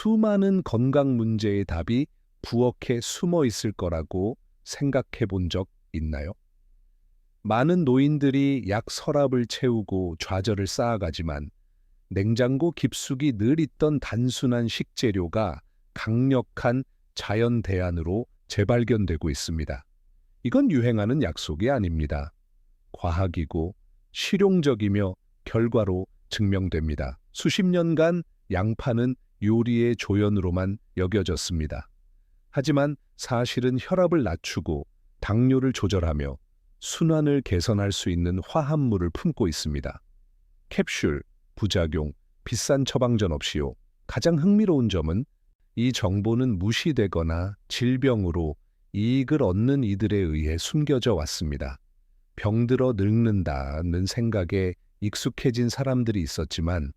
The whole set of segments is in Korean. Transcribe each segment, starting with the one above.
수많은 건강 문제의 답이 부엌에 숨어 있을 거라고 생각해 본 적 있나요? 많은 노인들이 약 서랍을 채우고 좌절을 쌓아가지만 냉장고 깊숙이 늘 있던 단순한 식재료가 강력한 자연 대안으로 재발견되고 있습니다. 이건 유행하는 약속이 아닙니다. 과학이고 실용적이며 결과로 증명됩니다. 수십 년간 양파는 요리의 조연으로만 여겨졌습니다. 하지만 사실은 혈압을 낮추고 당뇨를 조절하며 순환을 개선할 수 있는 화합물을 품고 있습니다. 캡슐, 부작용, 비싼 처방전 없이요. 가장 흥미로운 점은 이 정보는 무시되거나 질병으로 이익을 얻는 이들에 의해 숨겨져 왔습니다. 병들어 늙는다는 생각에 익숙해진 사람들이 있었지만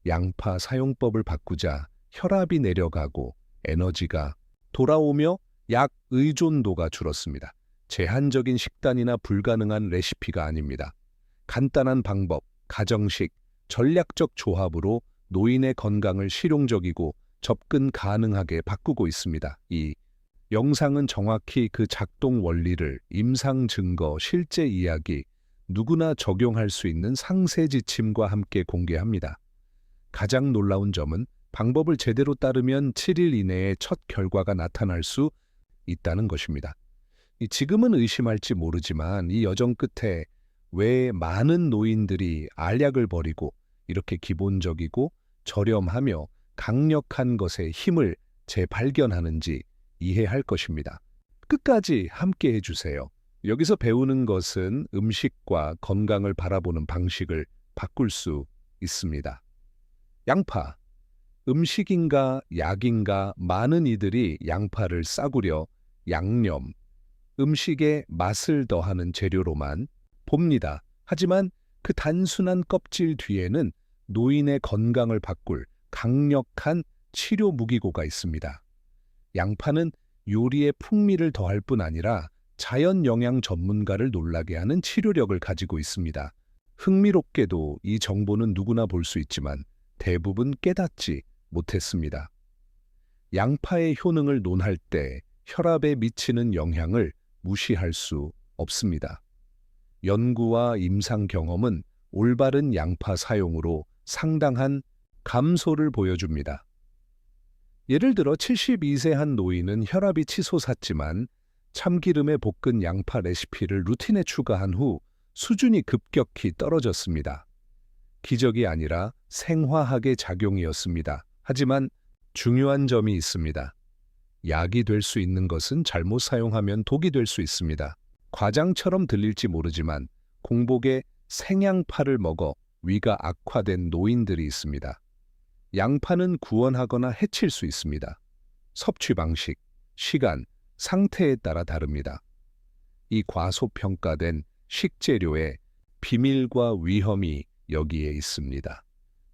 양파 사용법을 바꾸자 혈압이 내려가고 에너지가 돌아오며 약 의존도가 줄었습니다. 제한적인 식단이나 불가능한 레시피가 아닙니다. 간단한 방법, 가정식, 전략적 조합으로 노인의 건강을 실용적이고 접근 가능하게 바꾸고 있습니다. 이 영상은 정확히 그 작동 원리를 임상 증거, 실제 이야기, 누구나 적용할 수 있는 상세 지침과 함께 공개합니다. 가장 놀라운 점은 방법을 제대로 따르면 7일 이내에 첫 결과가 나타날 수 있다는 것입니다. 지금은 의심할지 모르지만 이 여정 끝에 왜 많은 노인들이 알약을 버리고 이렇게 기본적이고 저렴하며 강력한 것의 힘을 재발견하는지 이해할 것입니다. 끝까지 함께 해주세요. 여기서 배우는 것은 음식과 건강을 바라보는 방식을 바꿀 수 있습니다. 양파, 음식인가 약인가 많은 이들이 양파를 싸구려 양념, 음식에 맛을 더하는 재료로만 봅니다. 하지만 그 단순한 껍질 뒤에는 노인의 건강을 바꿀 강력한 치료 무기고가 있습니다. 양파는 요리에 풍미를 더할 뿐 아니라 자연 영양 전문가를 놀라게 하는 치료력을 가지고 있습니다. 흥미롭게도 이 정보는 누구나 볼 수 있지만 대부분 깨닫지 못했습니다. 양파의 효능을 논할 때 혈압에 미치는 영향을 무시할 수 없습니다. 연구와 임상 경험은 올바른 양파 사용으로 상당한 감소를 보여줍니다. 예를 들어 72세 한 노인은 혈압이 치솟았지만 참기름에 볶은 양파 레시피를 루틴에 추가한 후 수준이 급격히 떨어졌습니다. 기적이 아니라 생화학의 작용이었습니다. 하지만 중요한 점이 있습니다. 약이 될 수 있는 것은 잘못 사용하면 독이 될 수 있습니다. 과장처럼 들릴지 모르지만 공복에 생양파를 먹어 위가 악화된 노인들이 있습니다. 양파는 구원하거나 해칠 수 있습니다. 섭취 방식, 시간, 상태에 따라 다릅니다. 이 과소평가된 식재료의 비밀과 위험이 여기에 있습니다.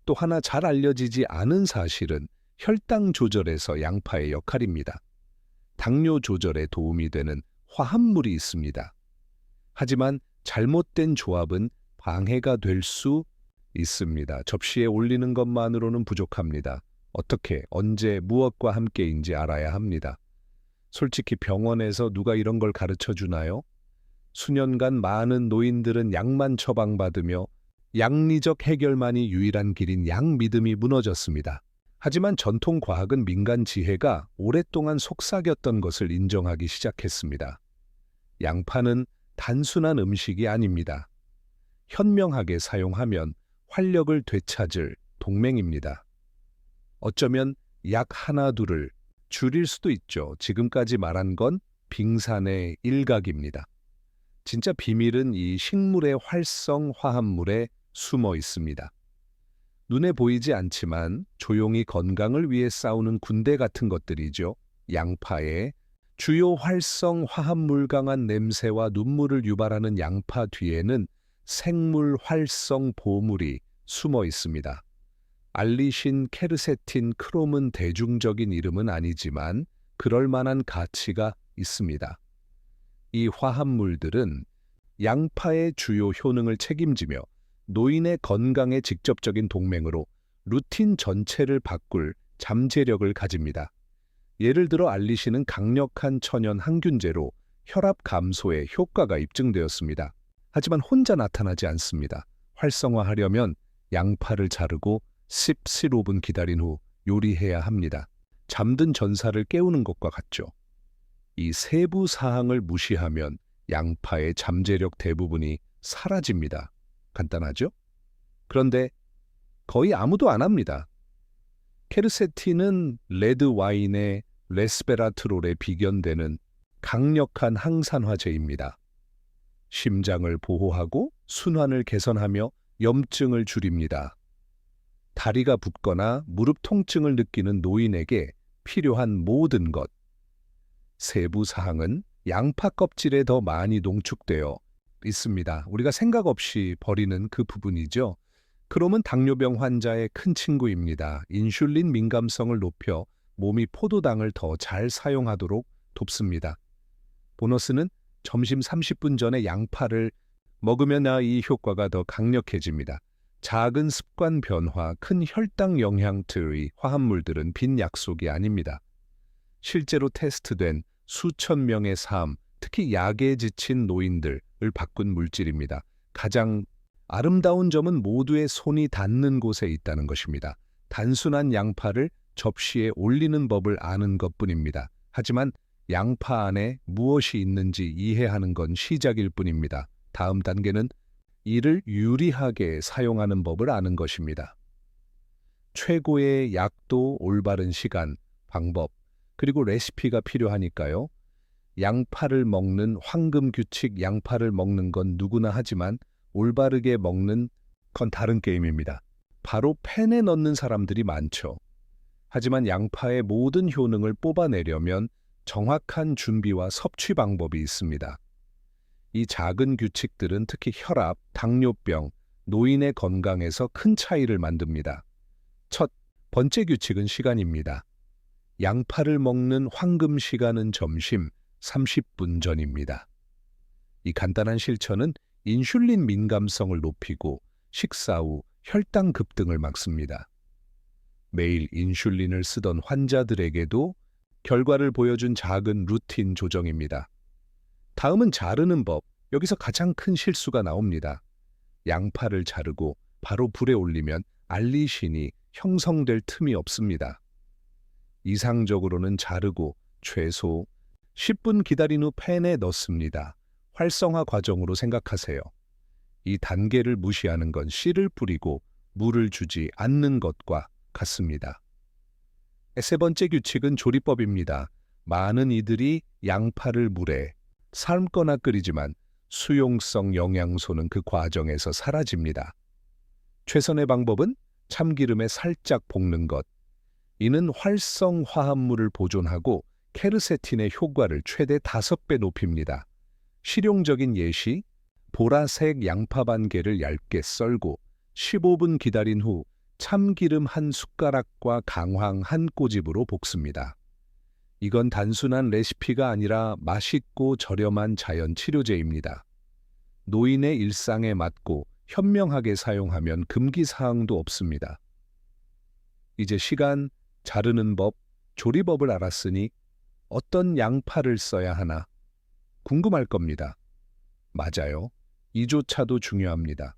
또 하나 잘 알려지지 않은 사실은 혈당 조절에서 양파의 역할입니다. 당뇨 조절에 도움이 되는 화합물이 있습니다. 하지만 잘못된 조합은 방해가 될 수 있습니다. 접시에 올리는 것만으로는 부족합니다. 어떻게, 언제, 무엇과 함께인지 알아야 합니다. 솔직히 병원에서 누가 이런 걸 가르쳐 주나요? 수년간 많은 노인들은 약만 처방받으며 양리적 해결만이 유일한 길인 약 믿음이 무너졌습니다. 하지만 전통 과학은 민간 지혜가 오랫동안 속삭였던 것을 인정하기 시작했습니다. 양파는 단순한 음식이 아닙니다. 현명하게 사용하면 활력을 되찾을 동맹입니다. 어쩌면 약 하나 둘을 줄일 수도 있죠. 지금까지 말한 건 빙산의 일각입니다. 진짜 비밀은 이 식물의 활성 화합물에 숨어 있습니다. 눈에 보이지 않지만 조용히 건강을 위해 싸우는 군대 같은 것들이죠. 양파의 주요 활성 화합물 강한 냄새와 눈물을 유발하는 양파 뒤에는 생물 활성 보물이 숨어 있습니다. 알리신, 케르세틴, 크롬은 대중적인 이름은 아니지만 그럴 만한 가치가 있습니다. 이 화합물들은 양파의 주요 효능을 책임지며 노인의 건강에 직접적인 동맹으로 루틴 전체를 바꿀 잠재력을 가집니다. 예를 들어 알리신은 강력한 천연 항균제로 혈압 감소에 효과가 입증되었습니다. 하지만 혼자 나타나지 않습니다. 활성화하려면 양파를 자르고 10-15분 기다린 후 요리해야 합니다. 잠든 전사를 깨우는 것과 같죠. 이 세부 사항을 무시하면 양파의 잠재력 대부분이 사라집니다. 간단하죠? 그런데 거의 아무도 안 합니다. 케르세틴은 레드 와인의 레스베라트롤에 비견되는 강력한 항산화제입니다. 심장을 보호하고 순환을 개선하며 염증을 줄입니다. 다리가 붓거나 무릎 통증을 느끼는 노인에게 필요한 모든 것. 세부 사항은 양파 껍질에 더 많이 농축되어 있습니다. 우리가 생각 없이 버리는 그 부분이죠. 그럼은 당뇨병 환자의 큰 친구입니다. 인슐린 민감성을 높여 몸이 포도당을 더 잘 사용하도록 돕습니다. 보너스는 점심 30분 전에 양파를 먹으면 이 효과가 더 강력해집니다. 작은 습관 변화, 큰 혈당 영향들의 화합물들은 빈 약속이 아닙니다. 실제로 테스트된 수천 명의 삶, 특히 약에 지친 노인들을 바꾼 물질입니다. 가장 아름다운 점은 모두의 손이 닿는 곳에 있다는 것입니다. 단순한 양파를 접시에 올리는 법을 아는 것뿐입니다. 하지만 양파 안에 무엇이 있는지 이해하는 건 시작일 뿐입니다. 다음 단계는 이를 유리하게 사용하는 법을 아는 것입니다. 최고의 약도 올바른 시간, 방법, 그리고 레시피가 필요하니까요. 양파를 먹는 황금 규칙, 양파를 먹는 건 누구나 하지만 올바르게 먹는 건 다른 게임입니다. 바로 팬에 넣는 사람들이 많죠. 하지만 양파의 모든 효능을 뽑아내려면 정확한 준비와 섭취 방법이 있습니다. 이 작은 규칙들은 특히 혈압, 당뇨병, 노인의 건강에서 큰 차이를 만듭니다. 첫 번째 규칙은 시간입니다. 양파를 먹는 황금 시간은 점심 30분 전입니다. 이 간단한 실천은 인슐린 민감성을 높이고 식사 후 혈당 급등을 막습니다. 매일 인슐린을 쓰던 환자들에게도 결과를 보여준 작은 루틴 조정입니다. 다음은 자르는 법. 여기서 가장 큰 실수가 나옵니다. 양파를 자르고 바로 불에 올리면 알리신이 형성될 틈이 없습니다. 이상적으로는 자르고 최소 10분 기다린 후 팬에 넣습니다. 활성화 과정으로 생각하세요. 이 단계를 무시하는 건 씨를 뿌리고 물을 주지 않는 것과 같습니다. 세 번째 규칙은 조리법입니다. 많은 이들이 양파를 물에 삶거나 끓이지만 수용성 영양소는 그 과정에서 사라집니다. 최선의 방법은 참기름에 살짝 볶는 것. 이는 활성 화합물을 보존하고 케르세틴의 효과를 최대 5배 높입니다. 실용적인 예시, 보라색 양파 반 개를 얇게 썰고 15분 기다린 후 참기름 한 숟가락과 강황 한 꼬집으로 볶습니다. 이건 단순한 레시피가 아니라 맛있고 저렴한 자연 치료제입니다. 노인의 일상에 맞고 현명하게 사용하면 금기사항도 없습니다. 이제 시간, 자르는 법, 조리법을 알았으니 어떤 양파를 써야 하나 궁금할 겁니다. 맞아요. 이조차도 중요합니다.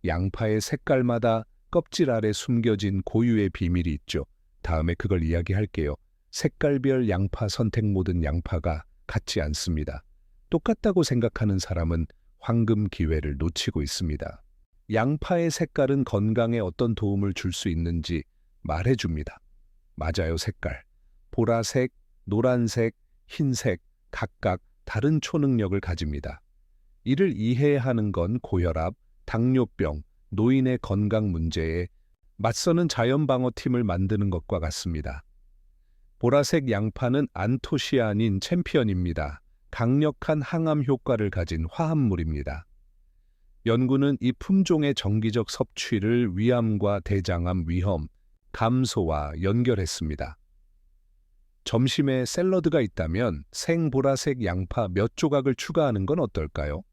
양파의 색깔마다 껍질 아래 숨겨진 고유의 비밀이 있죠. 다음에 그걸 이야기할게요. 색깔별 양파 선택 모든 양파가 같지 않습니다. 똑같다고 생각하는 사람은 황금 기회를 놓치고 있습니다. 양파의 색깔은 건강에 어떤 도움을 줄 수 있는지 말해줍니다. 맞아요, 색깔. 보라색, 노란색, 흰색, 각각 다른 초능력을 가집니다. 이를 이해하는 건 고혈압, 당뇨병, 노인의 건강 문제에 맞서는 자연방어팀을 만드는 것과 같습니다. 보라색 양파는 안토시아닌 챔피언입니다. 강력한 항암 효과를 가진 화합물입니다. 연구는 이 품종의 정기적 섭취를 위암과 대장암 위험 감소와 연결했습니다. 점심에 샐러드가 있다면 생보라색 양파 몇 조각을 추가하는 건 어떨까요?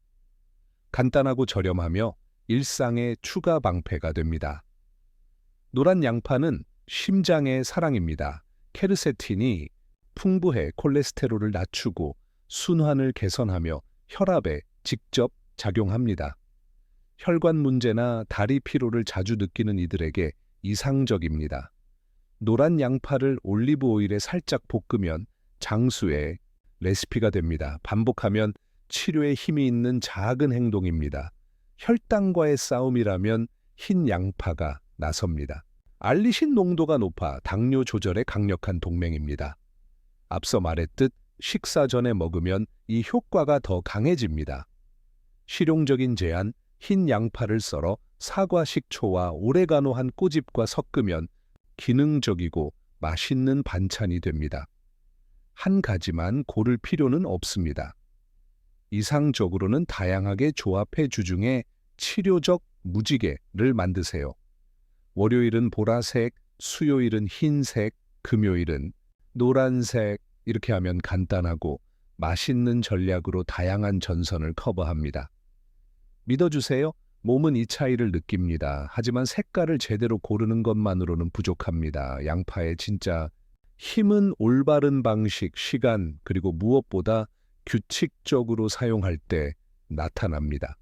간단하고 저렴하며 일상의 추가 방패가 됩니다. 노란 양파는 심장의 사랑입니다. 케르세틴이 풍부해 콜레스테롤을 낮추고 순환을 개선하며 혈압에 직접 작용합니다. 혈관 문제나 다리 피로를 자주 느끼는 이들에게 이상적입니다. 노란 양파를 올리브 오일에 살짝 볶으면 장수의 레시피가 됩니다. 반복하면 치료에 힘이 있는 작은 행동입니다. 혈당과의 싸움이라면 흰 양파가 나섭니다. 알리신 농도가 높아 당뇨 조절에 강력한 동맹입니다. 앞서 말했듯 식사 전에 먹으면 이 효과가 더 강해집니다. 실용적인 제안, 흰 양파를 썰어 사과 식초와 오레가노 한 꼬집과 섞으면 기능적이고 맛있는 반찬이 됩니다. 한 가지만 고를 필요는 없습니다. 이상적으로는 다양하게 조합해 주중에 치료적 무지개를 만드세요. 월요일은 보라색, 수요일은 흰색, 금요일은 노란색, 이렇게 하면 간단하고 맛있는 전략으로 다양한 전선을 커버합니다. 믿어주세요. 몸은 이 차이를 느낍니다. 하지만 색깔을 제대로 고르는 것만으로는 부족합니다. 양파의 진짜 힘은 올바른 방식, 시간, 그리고 무엇보다 규칙적으로 사용할 때 나타납니다.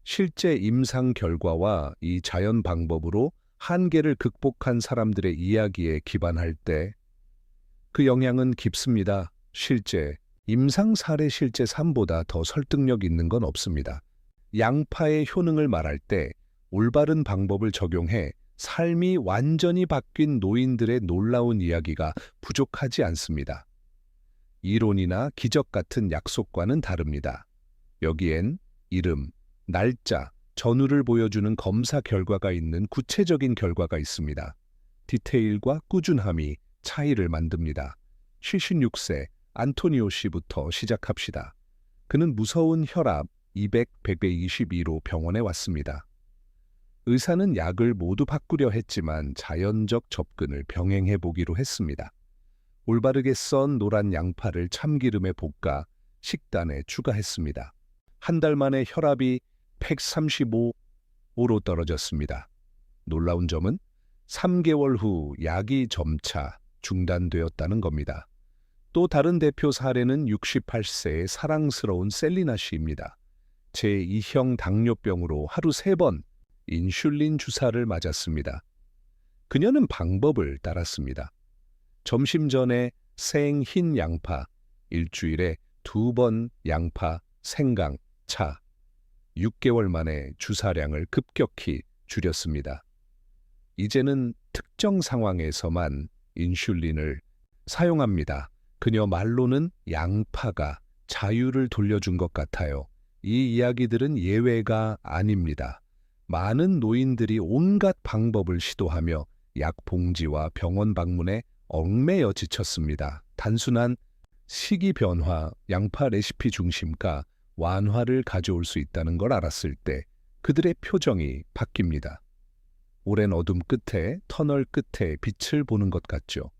실제 임상 결과와 이 자연 방법으로 한계를 극복한 사람들의 이야기에 기반할 때 그 영향은 깊습니다. 실제 임상 사례 실제 삶보다 더 설득력 있는 건 없습니다. 양파의 효능을 말할 때 올바른 방법을 적용해 삶이 완전히 바뀐 노인들의 놀라운 이야기가 부족하지 않습니다. 이론이나 기적 같은 약속과는 다릅니다. 여기엔 이름, 날짜, 전후를 보여주는 검사 결과가 있는 구체적인 결과가 있습니다. 디테일과 꾸준함이 차이를 만듭니다. 76세 안토니오 씨부터 시작합시다. 그는 무서운 혈압 200, 122로 병원에 왔습니다. 의사는 약을 모두 바꾸려 했지만 자연적 접근을 병행해 보기로 했습니다. 올바르게 썬 노란 양파를 참기름에 볶아 식단에 추가했습니다. 한 달 만에 혈압이 135로 떨어졌습니다. 놀라운 점은 3개월 후 약이 점차 중단되었다는 겁니다. 또 다른 대표 사례는 68세의 사랑스러운 셀리나 씨입니다. 제2형 당뇨병으로 하루 3번 인슐린 주사를 맞았습니다. 그녀는 방법을 따랐습니다. 점심 전에 생 흰 양파, 일주일에 2번 양파, 생강, 차. 6개월 만에 주사량을 급격히 줄였습니다. 이제는 특정 상황에서만 인슐린을 사용합니다. 그녀 말로는 양파가 자유를 돌려준 것 같아요. 이 이야기들은 예외가 아닙니다. 많은 노인들이 온갖 방법을 시도하며 약 봉지와 병원 방문에 얽매여 지쳤습니다. 단순한 시기 변화, 양파 레시피 중심가, 완화를 가져올 수 있다는 걸 알았을 때 그들의 표정이 바뀝니다. 오랜 어둠 끝에, 터널 끝에 빛을 보는 것 같죠.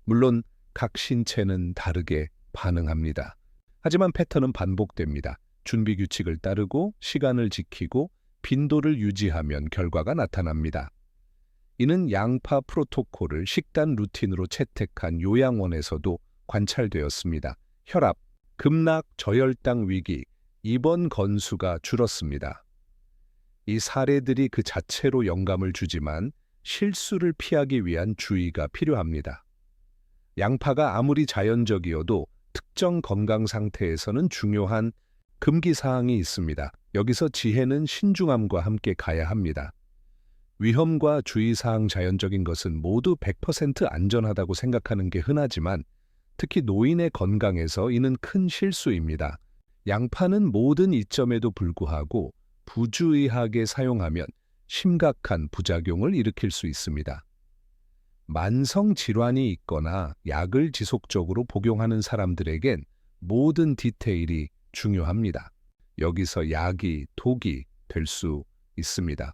물론 각 신체는 다르게 반응합니다. 하지만 패턴은 반복됩니다. 준비 규칙을 따르고 시간을 지키고 빈도를 유지하면 결과가 나타납니다. 이는 양파 프로토콜을 식단 루틴으로 채택한 요양원에서도 관찰되었습니다. 혈압, 급락, 저혈당 위기, 입원 건수가 줄었습니다. 이 사례들이 그 자체로 영감을 주지만 실수를 피하기 위한 주의가 필요합니다. 양파가 아무리 자연적이어도 특정 건강 상태에서는 중요한 금기사항이 있습니다. 여기서 지혜는 신중함과 함께 가야 합니다. 위험과 주의사항 자연적인 것은 모두 100% 안전하다고 생각하는 게 흔하지만 특히 노인의 건강에서 이는 큰 실수입니다. 양파는 모든 이점에도 불구하고 부주의하게 사용하면 심각한 부작용을 일으킬 수 있습니다. 만성 질환이 있거나 약을 지속적으로 복용하는 사람들에겐 모든 디테일이 중요합니다. 여기서 약이 독이 될 수 있습니다.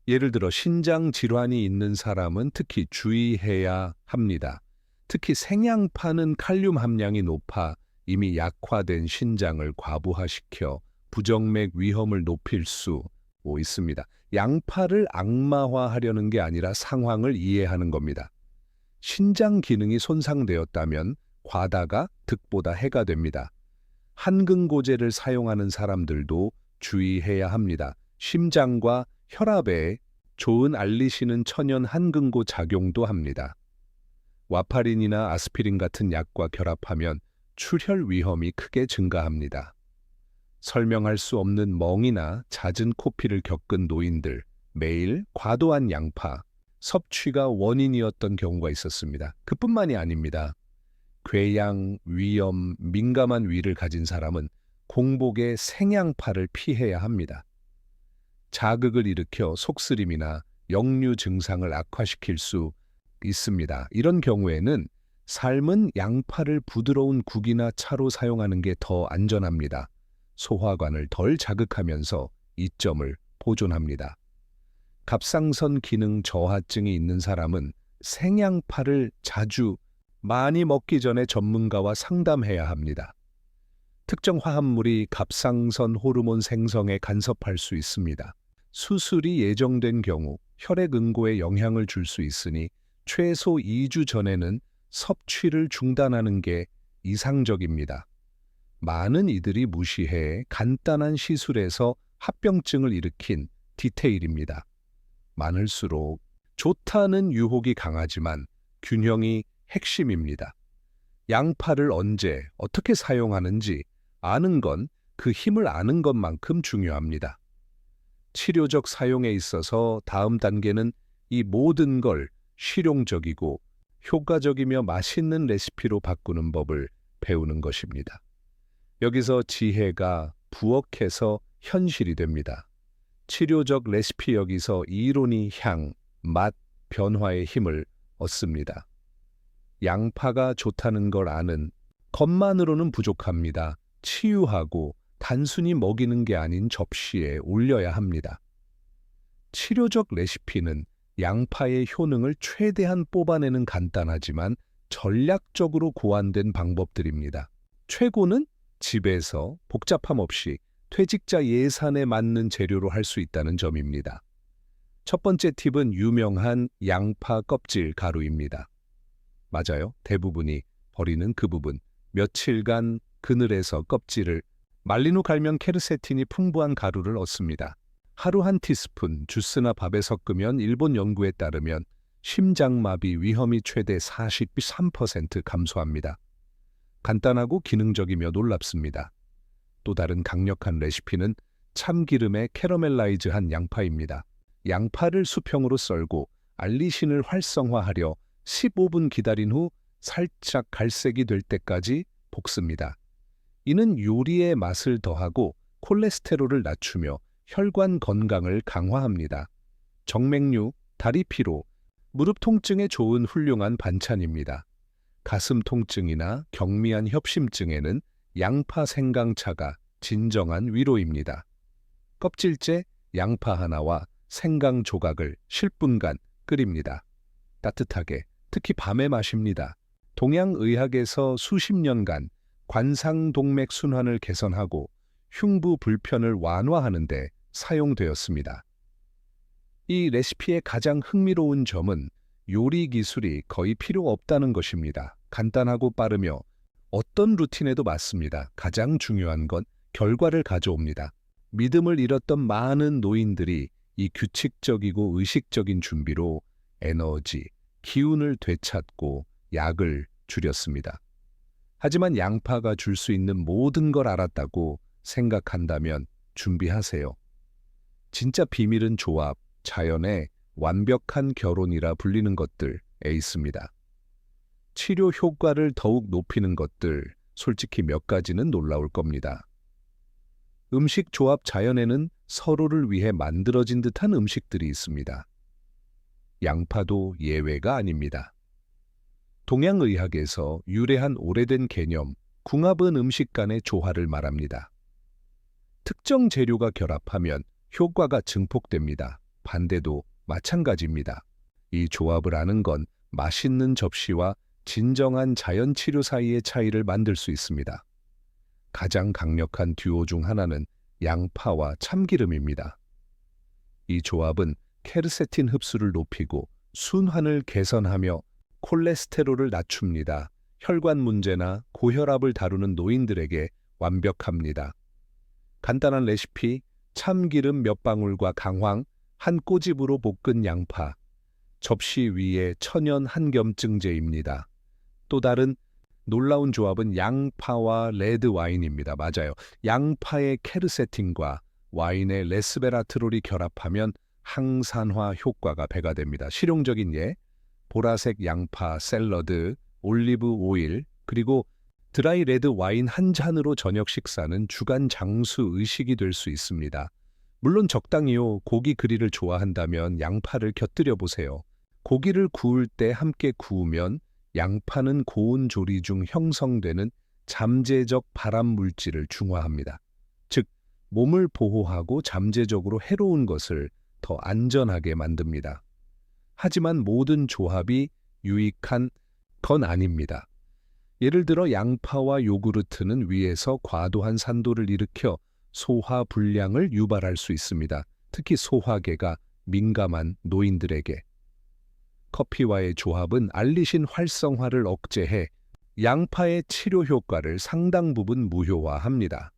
예를 들어 신장 질환이 있는 사람은 특히 주의해야 합니다. 특히 생양파는 칼륨 함량이 높아 이미 약화된 신장을 과부하시켜 부정맥 위험을 높일 수 있습니다. 양파를 악마화하려는 게 아니라 상황을 이해하는 겁니다. 신장 기능이 손상되었다면 과다가 득보다 해가 됩니다. 한근고제를 사용하는 사람들도 주의해야 합니다. 심장과 혈압에 좋은 알리시는 천연 한근고 작용도 합니다. 와파린이나 아스피린 같은 약과 결합하면 출혈 위험이 크게 증가합니다. 설명할 수 없는 멍이나 잦은 코피를 겪은 노인들, 매일 과도한 양파, 섭취가 원인이었던 경우가 있었습니다. 그뿐만이 아닙니다. 궤양, 위염, 민감한 위를 가진 사람은 공복에 생양파를 피해야 합니다. 자극을 일으켜 속쓰림이나 역류 증상을 악화시킬 수 있습니다. 이런 경우에는 삶은 양파를 부드러운 국이나 차로 사용하는 게 더 안전합니다. 소화관을 덜 자극하면서 이점을 보존합니다. 갑상선 기능 저하증이 있는 사람은 생양파를 자주 많이 먹기 전에 전문가와 상담해야 합니다. 특정 화합물이 갑상선 호르몬 생성에 간섭할 수 있습니다. 수술이 예정된 경우 혈액 응고에 영향을 줄 수 있으니 최소 2주 전에는 섭취를 중단하는 게 이상적입니다. 많은 이들이 무시해 간단한 시술에서 합병증을 일으킨 디테일입니다. 많을수록 좋다는 유혹이 강하지만 균형이 핵심입니다. 양파를 언제, 어떻게 사용하는지 아는 건 그 힘을 아는 것만큼 중요합니다. 치료적 사용에 있어서 다음 단계는 이 모든 걸 실용적이고 효과적이며 맛있는 레시피로 바꾸는 법을 배우는 것입니다. 여기서 지혜가 부엌에서 현실이 됩니다. 치료적 레시피 여기서 이론이 향, 맛, 변화의 힘을 얻습니다. 양파가 좋다는 걸 아는 것만으로는 부족합니다. 치유하고 단순히 먹이는 게 아닌 접시에 올려야 합니다. 치료적 레시피는 양파의 효능을 최대한 뽑아내는 간단하지만 전략적으로 고안된 방법들입니다. 최고는 집에서 복잡함 없이 퇴직자 예산에 맞는 재료로 할 수 있다는 점입니다. 첫 번째 팁은 유명한 양파 껍질 가루입니다. 맞아요. 대부분이 버리는 그 부분. 며칠간 그늘에서 껍질을 말린 후 갈면 케르세틴이 풍부한 가루를 얻습니다. 하루 한 티스푼 주스나 밥에 섞으면 일본 연구에 따르면 심장마비 위험이 최대 43% 감소합니다. 간단하고 기능적이며 놀랍습니다. 또 다른 강력한 레시피는 참기름에 캐러멜라이즈한 양파입니다. 양파를 수평으로 썰고 알리신을 활성화하려 15분 기다린 후 살짝 갈색이 될 때까지 볶습니다. 이는 요리의 맛을 더하고 콜레스테롤을 낮추며 혈관 건강을 강화합니다. 정맥류, 다리 피로, 무릎 통증에 좋은 훌륭한 반찬입니다. 가슴 통증이나 경미한 협심증에는 양파 생강차가 진정한 위로입니다. 껍질째 양파 하나와 생강 조각을 10분간 끓입니다. 따뜻하게, 특히 밤에 마십니다. 동양의학에서 수십 년간 관상동맥 순환을 개선하고 흉부 불편을 완화하는 데 사용되었습니다. 이 레시피의 가장 흥미로운 점은 요리 기술이 거의 필요 없다는 것입니다. 간단하고 빠르며 어떤 루틴에도 맞습니다. 가장 중요한 건 결과를 가져옵니다. 믿음을 잃었던 많은 노인들이 이 규칙적이고 의식적인 준비로 에너지, 기운을 되찾고 약을 줄였습니다. 하지만 양파가 줄 수 있는 모든 걸 알았다고 생각한다면 준비하세요. 진짜 비밀은 조합, 자연의 완벽한 결혼이라 불리는 것들에 있습니다. 치료 효과를 더욱 높이는 것들, 솔직히 몇 가지는 놀라울 겁니다. 음식 조합 자연에는 서로를 위해 만들어진 듯한 음식들이 있습니다. 양파도 예외가 아닙니다. 동양의학에서 유래한 오래된 개념, 궁합은 음식 간의 조화를 말합니다. 특정 재료가 결합하면 효과가 증폭됩니다. 반대도 마찬가지입니다. 이 조합을 아는 건 맛있는 접시와 진정한 자연 치료 사이의 차이를 만들 수 있습니다. 가장 강력한 듀오 중 하나는 양파와 참기름입니다. 이 조합은 케르세틴 흡수를 높이고 순환을 개선하며 콜레스테롤을 낮춥니다. 혈관 문제나 고혈압을 다루는 노인들에게 완벽합니다. 간단한 레시피, 참기름 몇 방울과 강황, 한 꼬집으로 볶은 양파, 접시 위에 천연 한겸증제입니다. 또 다른 놀라운 조합은 양파와 레드 와인입니다. 맞아요. 양파의 케르세틴과 와인의 레스베라트롤이 결합하면 항산화 효과가 배가 됩니다. 실용적인 예, 보라색 양파 샐러드, 올리브 오일, 그리고 드라이 레드 와인 한 잔으로 저녁 식사는 주간 장수 의식이 될 수 있습니다. 물론 적당히요. 고기 그릴을 좋아한다면 양파를 곁들여 보세요. 고기를 구울 때 함께 구우면 양파는 고온 조리 중 형성되는 잠재적 발암 물질을 중화합니다. 즉, 몸을 보호하고 잠재적으로 해로운 것을 더 안전하게 만듭니다. 하지만 모든 조합이 유익한 건 아닙니다. 예를 들어 양파와 요구르트는 위에서 과도한 산도를 일으켜 소화 불량을 유발할 수 있습니다. 특히 소화계가 민감한 노인들에게. 커피와의 조합은 알리신 활성화를 억제해 양파의 치료 효과를 상당 부분 무효화합니다.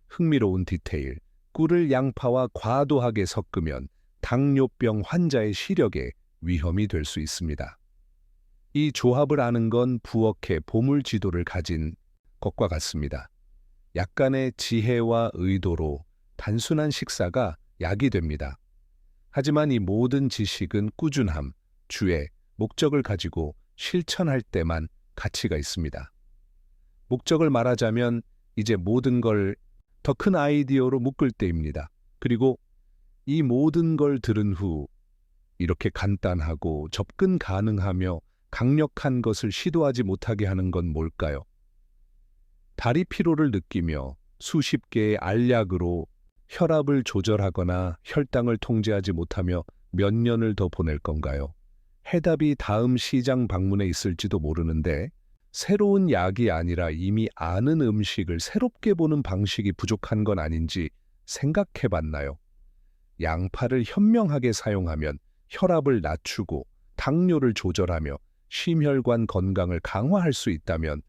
흥미로운 디테일, 꿀을 양파와 과도하게 섞으면 당뇨병 환자의 시력에 위험이 될 수 있습니다. 이 조합을 아는 건 부엌에 보물 지도를 가진 것과 같습니다. 약간의 지혜와 의도로 단순한 식사가 약이 됩니다. 하지만 이 모든 지식은 꾸준함, 주의, 목적을 가지고 실천할 때만 가치가 있습니다. 목적을 말하자면 이제 모든 걸 더 큰 아이디어로 묶을 때입니다. 그리고 이 모든 걸 들은 후 이렇게 간단하고 접근 가능하며 강력한 것을 시도하지 못하게 하는 건 뭘까요? 다리 피로를 느끼며 수십 개의 알약으로 혈압을 조절하거나 혈당을 통제하지 못하며 몇 년을 더 보낼 건가요? 해답이 다음 시장 방문에 있을지도 모르는데 새로운 약이 아니라 이미 아는 음식을 새롭게 보는 방식이 부족한 건 아닌지 생각해 봤나요? 양파를 현명하게 사용하면 혈압을 낮추고 당뇨를 조절하며 심혈관 건강을 강화할 수 있다면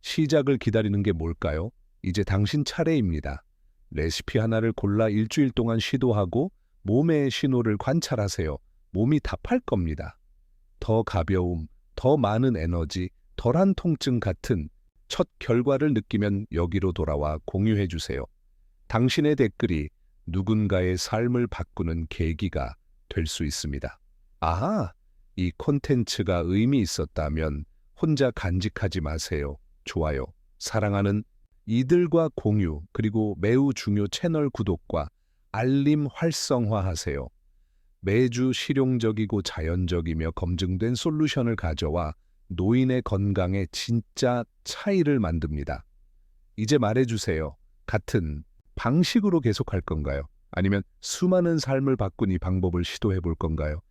시작을 기다리는 게 뭘까요? 이제 당신 차례입니다. 레시피 하나를 골라 일주일 동안 시도하고 몸의 신호를 관찰하세요. 몸이 답할 겁니다. 더 가벼움, 더 많은 에너지, 덜한 통증 같은 첫 결과를 느끼면 여기로 돌아와 공유해 주세요. 당신의 댓글이 누군가의 삶을 바꾸는 계기가 될 수 있습니다. 아하, 이 콘텐츠가 의미 있었다면 혼자 간직하지 마세요. 좋아요, 사랑하는 이들과 공유, 그리고 매우 중요 채널 구독과 알림 활성화하세요. 매주 실용적이고 자연적이며 검증된 솔루션을 가져와 노인의 건강에 진짜 차이를 만듭니다. 이제 말해주세요. 같은 방식으로 계속할 건가요? 아니면 수많은 삶을 바꾼 이 방법을 시도해 볼 건가요?